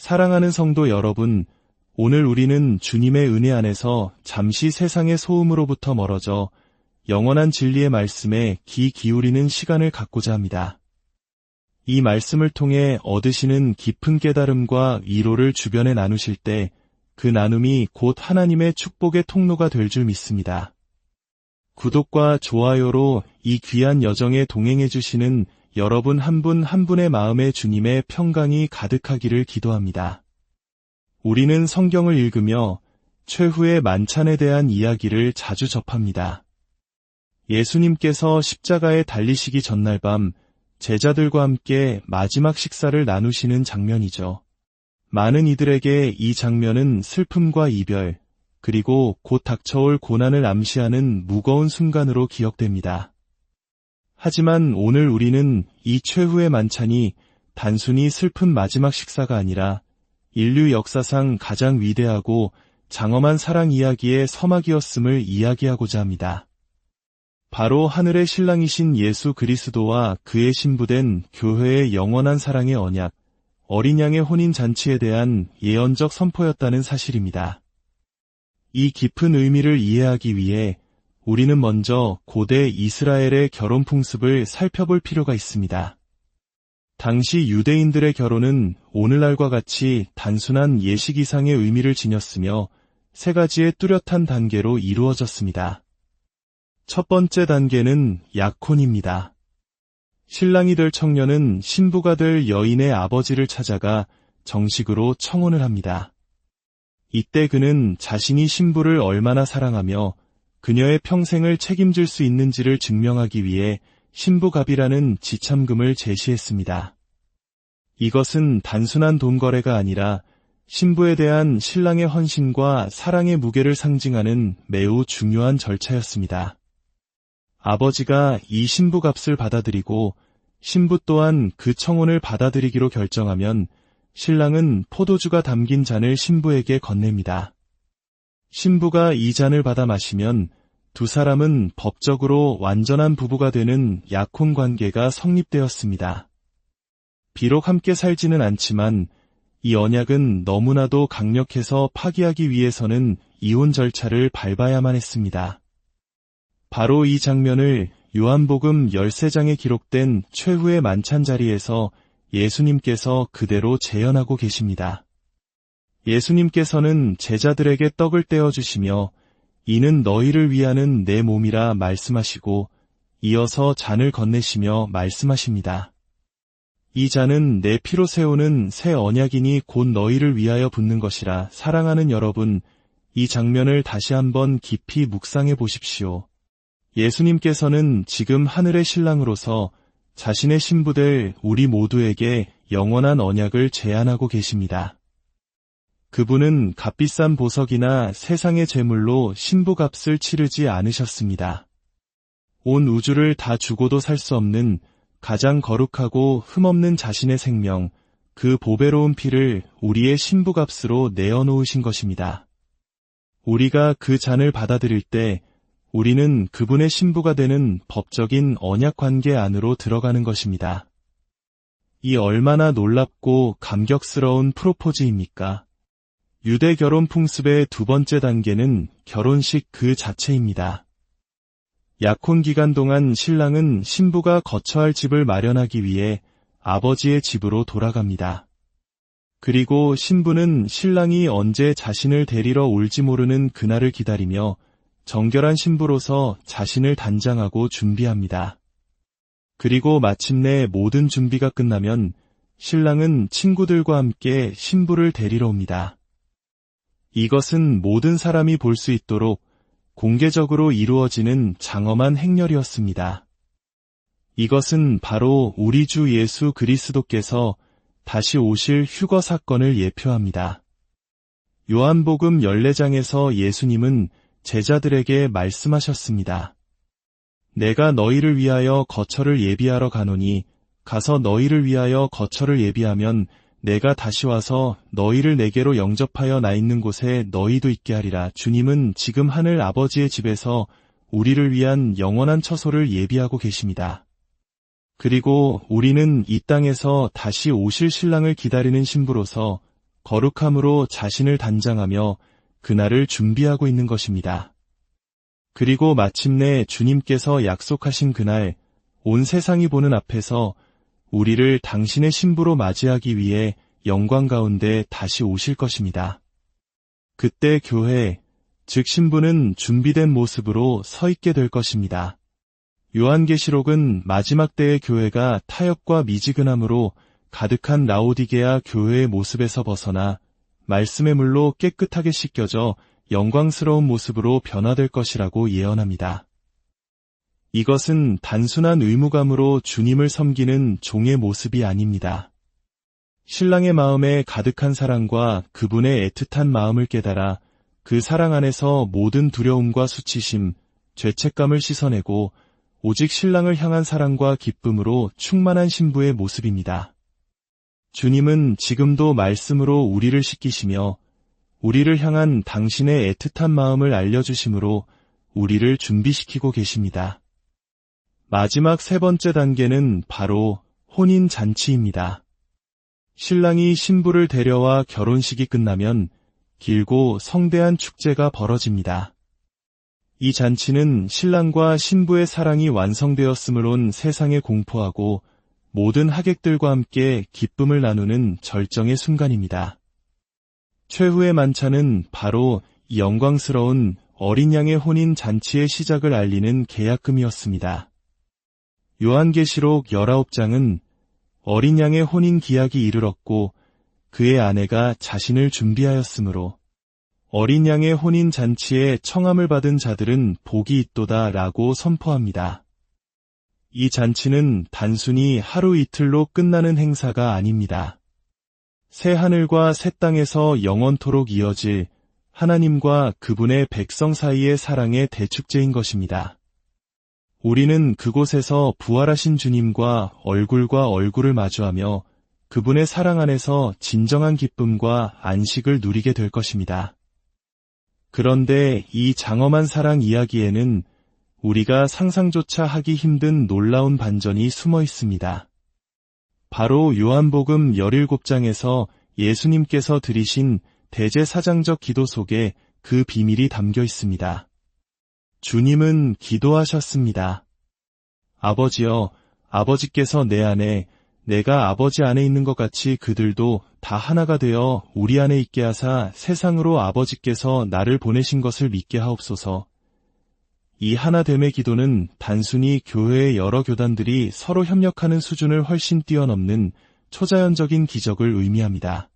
사랑하는 성도 여러분, 오늘 우리는 주님의 은혜 안에서 잠시 세상의 소음으로부터 멀어져 영원한 진리의 말씀에 귀 기울이는 시간을 갖고자 합니다. 이 말씀을 통해 얻으시는 깊은 깨달음과 위로를 주변에 나누실 때 그 나눔이 곧 하나님의 축복의 통로가 될 줄 믿습니다. 구독과 좋아요로 이 귀한 여정에 동행해 주시는 여러분 한 분 한 분의 마음에 주님의 평강이 가득하기를 기도합니다. 우리는 성경을 읽으며 최후의 만찬에 대한 이야기를 자주 접합니다. 예수님께서 십자가에 달리시기 전날 밤 제자들과 함께 마지막 식사를 나누시는 장면이죠. 많은 이들에게 이 장면은 슬픔과 이별, 그리고 곧 닥쳐올 고난을 암시하는 무거운 순간으로 기억됩니다. 하지만 오늘 우리는 이 최후의 만찬이 단순히 슬픈 마지막 식사가 아니라 인류 역사상 가장 위대하고 장엄한 사랑 이야기의 서막이었음을 이야기하고자 합니다. 바로 하늘의 신랑이신 예수 그리스도와 그의 신부된 교회의 영원한 사랑의 언약, 어린 양의 혼인 잔치에 대한 예언적 선포였다는 사실입니다. 이 깊은 의미를 이해하기 위해 우리는 먼저 고대 이스라엘의 결혼 풍습을 살펴볼 필요가 있습니다. 당시 유대인들의 결혼은 오늘날과 같이 단순한 예식 이상의 의미를 지녔으며 세 가지의 뚜렷한 단계로 이루어졌습니다. 첫 번째 단계는 약혼입니다. 신랑이 될 청년은 신부가 될 여인의 아버지를 찾아가 정식으로 청혼을 합니다. 이때 그는 자신이 신부를 얼마나 사랑하며 그녀의 평생을 책임질 수 있는지를 증명하기 위해 신부갑이라는 지참금을 제시했습니다. 이것은 단순한 돈 거래가 아니라 신부에 대한 신랑의 헌신과 사랑의 무게를 상징하는 매우 중요한 절차였습니다. 아버지가 이 신부값을 받아들이고 신부 또한 그 청혼을 받아들이기로 결정하면 신랑은 포도주가 담긴 잔을 신부에게 건넵니다. 신부가 이 잔을 받아 마시면 두 사람은 법적으로 완전한 부부가 되는 약혼 관계가 성립되었습니다. 비록 함께 살지는 않지만 이 언약은 너무나도 강력해서 파기하기 위해서는 이혼 절차를 밟아야만 했습니다. 바로 이 장면을 요한복음 13장에 기록된 최후의 만찬 자리에서 예수님께서 그대로 재현하고 계십니다. 예수님께서는 제자들에게 떡을 떼어주시며 이는 너희를 위하는 내 몸이라 말씀하시고 이어서 잔을 건네시며 말씀하십니다. 이 잔은 내 피로 세우는 새 언약이니 곧 너희를 위하여 붓는 것이라. 사랑하는 여러분, 이 장면을 다시 한번 깊이 묵상해 보십시오. 예수님께서는 지금 하늘의 신랑으로서 자신의 신부될 우리 모두에게 영원한 언약을 제안하고 계십니다. 그분은 값비싼 보석이나 세상의 재물로 신부값을 치르지 않으셨습니다. 온 우주를 다 주고도 살 수 없는 가장 거룩하고 흠없는 자신의 생명, 그 보배로운 피를 우리의 신부값으로 내어놓으신 것입니다. 우리가 그 잔을 받아들일 때 우리는 그분의 신부가 되는 법적인 언약 관계 안으로 들어가는 것입니다. 이 얼마나 놀랍고 감격스러운 프로포즈입니까? 유대 결혼 풍습의 두 번째 단계는 결혼식 그 자체입니다. 약혼 기간 동안 신랑은 신부가 거처할 집을 마련하기 위해 아버지의 집으로 돌아갑니다. 그리고 신부는 신랑이 언제 자신을 데리러 올지 모르는 그날을 기다리며 정결한 신부로서 자신을 단장하고 준비합니다. 그리고 마침내 모든 준비가 끝나면 신랑은 친구들과 함께 신부를 데리러 옵니다. 이것은 모든 사람이 볼 수 있도록 공개적으로 이루어지는 장엄한 행렬이었습니다. 이것은 바로 우리 주 예수 그리스도께서 다시 오실 휴거 사건을 예표합니다. 요한복음 14장에서 예수님은 제자들에게 말씀하셨습니다. 내가 너희를 위하여 거처를 예비하러 가노니 가서 너희를 위하여 거처를 예비하면 내가 다시 와서 너희를 내게로 영접하여 나 있는 곳에 너희도 있게 하리라. 주님은 지금 하늘 아버지의 집에서 우리를 위한 영원한 처소를 예비하고 계십니다. 그리고 우리는 이 땅에서 다시 오실 신랑을 기다리는 신부로서 거룩함으로 자신을 단장하며 그날을 준비하고 있는 것입니다. 그리고 마침내 주님께서 약속하신 그날 온 세상이 보는 앞에서 우리를 당신의 신부로 맞이하기 위해 영광 가운데 다시 오실 것입니다. 그때 교회, 즉 신부는 준비된 모습으로 서 있게 될 것입니다. 요한계시록은 마지막 때의 교회가 타협과 미지근함으로 가득한 라오디게아 교회의 모습에서 벗어나 말씀의 물로 깨끗하게 씻겨져 영광스러운 모습으로 변화될 것이라고 예언합니다. 이것은 단순한 의무감으로 주님을 섬기는 종의 모습이 아닙니다. 신랑의 마음에 가득한 사랑과 그분의 애틋한 마음을 깨달아 그 사랑 안에서 모든 두려움과 수치심, 죄책감을 씻어내고 오직 신랑을 향한 사랑과 기쁨으로 충만한 신부의 모습입니다. 주님은 지금도 말씀으로 우리를 씻기시며 우리를 향한 당신의 애틋한 마음을 알려주심으로 우리를 준비시키고 계십니다. 마지막 세 번째 단계는 바로 혼인잔치입니다. 신랑이 신부를 데려와 결혼식이 끝나면 길고 성대한 축제가 벌어집니다. 이 잔치는 신랑과 신부의 사랑이 완성되었음을 온 세상에 공포하고 모든 하객들과 함께 기쁨을 나누는 절정의 순간입니다. 최후의 만찬은 바로 이 영광스러운 어린 양의 혼인 잔치의 시작을 알리는 계약금이었습니다. 요한계시록 19장은 어린 양의 혼인 기약이 이르렀고 그의 아내가 자신을 준비하였으므로 어린 양의 혼인 잔치에 청함을 받은 자들은 복이 있도다 라고 선포합니다. 이 잔치는 단순히 하루 이틀로 끝나는 행사가 아닙니다. 새 하늘과 새 땅에서 영원토록 이어질 하나님과 그분의 백성 사이의 사랑의 대축제인 것입니다. 우리는 그곳에서 부활하신 주님과 얼굴과 얼굴을 마주하며 그분의 사랑 안에서 진정한 기쁨과 안식을 누리게 될 것입니다. 그런데 이 장엄한 사랑 이야기에는 우리가 상상조차 하기 힘든 놀라운 반전이 숨어 있습니다. 바로 요한복음 17장에서 예수님께서 드리신 대제사장적 기도 속에 그 비밀이 담겨 있습니다. 주님은 기도하셨습니다. 아버지여, 아버지께서 내 안에, 내가 아버지 안에 있는 것 같이 그들도 다 하나가 되어 우리 안에 있게 하사 세상으로 아버지께서 나를 보내신 것을 믿게 하옵소서. 이 하나됨의 기도는 단순히 교회의 여러 교단들이 서로 협력하는 수준을 훨씬 뛰어넘는 초자연적인 기적을 의미합니다.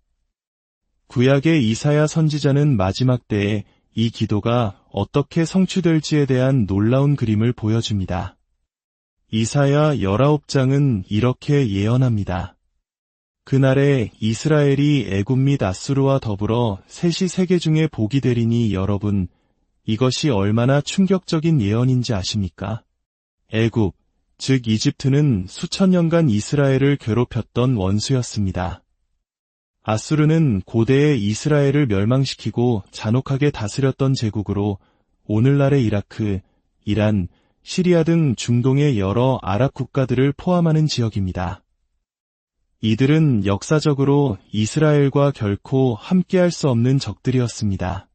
구약의 이사야 선지자는 마지막 때에 이 기도가 어떻게 성취될지에 대한 놀라운 그림을 보여줍니다. 이사야 19장은 이렇게 예언합니다. 그날에 이스라엘이 애굽 및 아수르와 더불어 셋이 세계 중에 복이 되리니 여러분, 이것이 얼마나 충격적인 예언인지 아십니까? 애굽, 즉 이집트는 수천 년간 이스라엘을 괴롭혔던 원수였습니다. 아수르는 고대의 이스라엘을 멸망시키고 잔혹하게 다스렸던 제국으로 오늘날의 이라크, 이란, 시리아 등 중동의 여러 아랍 국가들을 포함하는 지역입니다. 이들은 역사적으로 이스라엘과 결코 함께할 수 없는 적들이었습니다.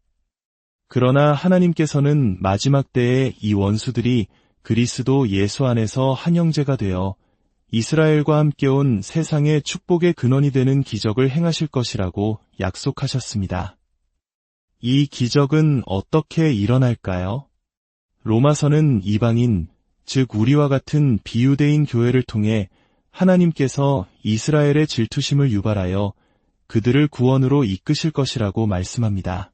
그러나 하나님께서는 마지막 때에 이 원수들이 그리스도 예수 안에서 한 형제가 되어 이스라엘과 함께 온 세상의 축복의 근원이 되는 기적을 행하실 것이라고 약속하셨습니다. 이 기적은 어떻게 일어날까요? 로마서는 이방인, 즉 우리와 같은 비유대인 교회를 통해 하나님께서 이스라엘의 질투심을 유발하여 그들을 구원으로 이끄실 것이라고 말씀합니다.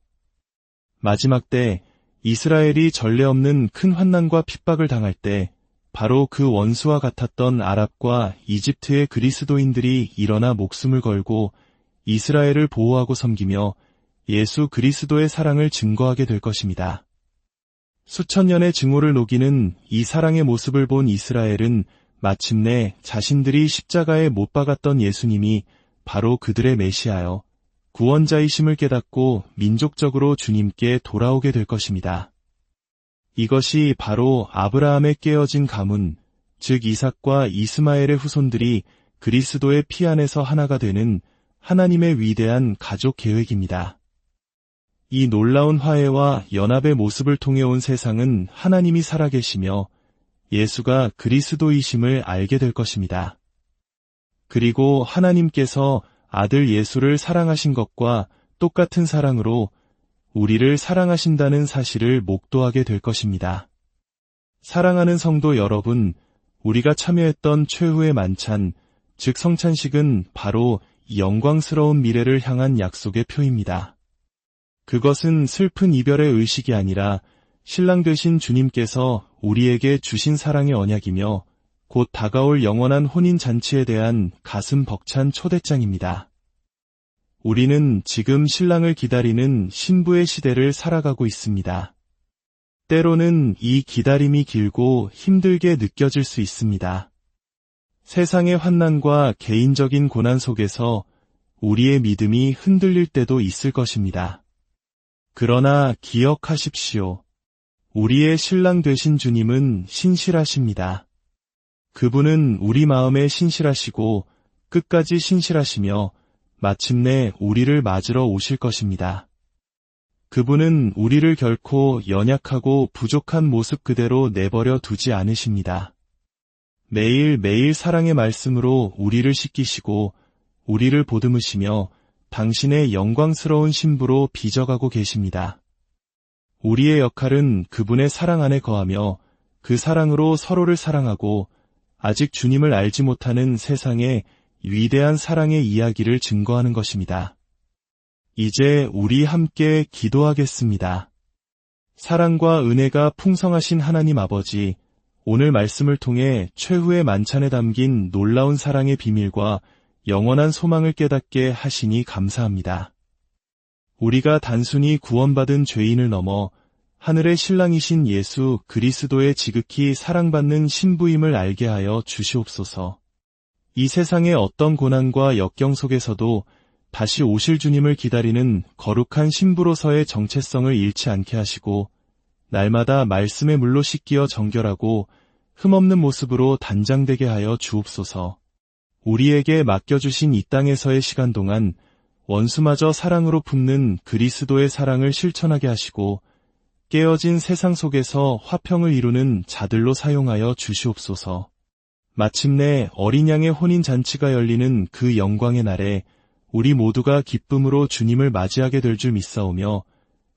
마지막 때 이스라엘이 전례 없는 큰 환난과 핍박을 당할 때 바로 그 원수와 같았던 아랍과 이집트의 그리스도인들이 일어나 목숨을 걸고 이스라엘을 보호하고 섬기며 예수 그리스도의 사랑을 증거하게 될 것입니다. 수천 년의 증오를 녹이는 이 사랑의 모습을 본 이스라엘은 마침내 자신들이 십자가에 못 박았던 예수님이 바로 그들의 메시아여, 구원자이심을 깨닫고 민족적으로 주님께 돌아오게 될 것입니다. 이것이 바로 아브라함의 깨어진 가문, 즉 이삭과 이스마엘의 후손들이 그리스도의 피 안에서 하나가 되는 하나님의 위대한 가족 계획입니다. 이 놀라운 화해와 연합의 모습을 통해 온 세상은 하나님이 살아계시며 예수가 그리스도이심을 알게 될 것입니다. 그리고 하나님께서 아들 예수를 사랑하신 것과 똑같은 사랑으로 우리를 사랑하신다는 사실을 목도하게 될 것입니다. 사랑하는 성도 여러분, 우리가 참여했던 최후의 만찬, 즉 성찬식은 바로 이 영광스러운 미래를 향한 약속의 표입니다. 그것은 슬픈 이별의 의식이 아니라 신랑 되신 주님께서 우리에게 주신 사랑의 언약이며 곧 다가올 영원한 혼인잔치에 대한 가슴 벅찬 초대장입니다. 우리는 지금 신랑을 기다리는 신부의 시대를 살아가고 있습니다. 때로는 이 기다림이 길고 힘들게 느껴질 수 있습니다. 세상의 환난과 개인적인 고난 속에서 우리의 믿음이 흔들릴 때도 있을 것입니다. 그러나 기억하십시오. 우리의 신랑 되신 주님은 신실하십니다. 그분은 우리 마음에 신실하시고 끝까지 신실하시며 마침내 우리를 맞으러 오실 것입니다. 그분은 우리를 결코 연약하고 부족한 모습 그대로 내버려 두지 않으십니다. 매일매일 사랑의 말씀으로 우리를 씻기시고 우리를 보듬으시며 당신의 영광스러운 신부로 빚어가고 계십니다. 우리의 역할은 그분의 사랑 안에 거하며 그 사랑으로 서로를 사랑하고 아직 주님을 알지 못하는 세상에 위대한 사랑의 이야기를 증거하는 것입니다. 이제 우리 함께 기도하겠습니다. 사랑과 은혜가 풍성하신 하나님 아버지, 오늘 말씀을 통해 최후의 만찬에 담긴 놀라운 사랑의 비밀과 영원한 소망을 깨닫게 하시니 감사합니다. 우리가 단순히 구원받은 죄인을 넘어 하늘의 신랑이신 예수 그리스도의 지극히 사랑받는 신부임을 알게 하여 주시옵소서. 이 세상의 어떤 고난과 역경 속에서도 다시 오실 주님을 기다리는 거룩한 신부로서의 정체성을 잃지 않게 하시고 날마다 말씀의 물로 씻기어 정결하고 흠없는 모습으로 단장되게 하여 주옵소서. 우리에게 맡겨주신 이 땅에서의 시간 동안 원수마저 사랑으로 품는 그리스도의 사랑을 실천하게 하시고 깨어진 세상 속에서 화평을 이루는 자들로 사용하여 주시옵소서. 마침내 어린 양의 혼인잔치가 열리는 그 영광의 날에 우리 모두가 기쁨으로 주님을 맞이하게 될 줄 믿사오며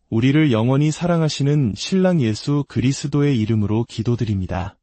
우리를 영원히 사랑하시는 신랑 예수 그리스도의 이름으로 기도드립니다.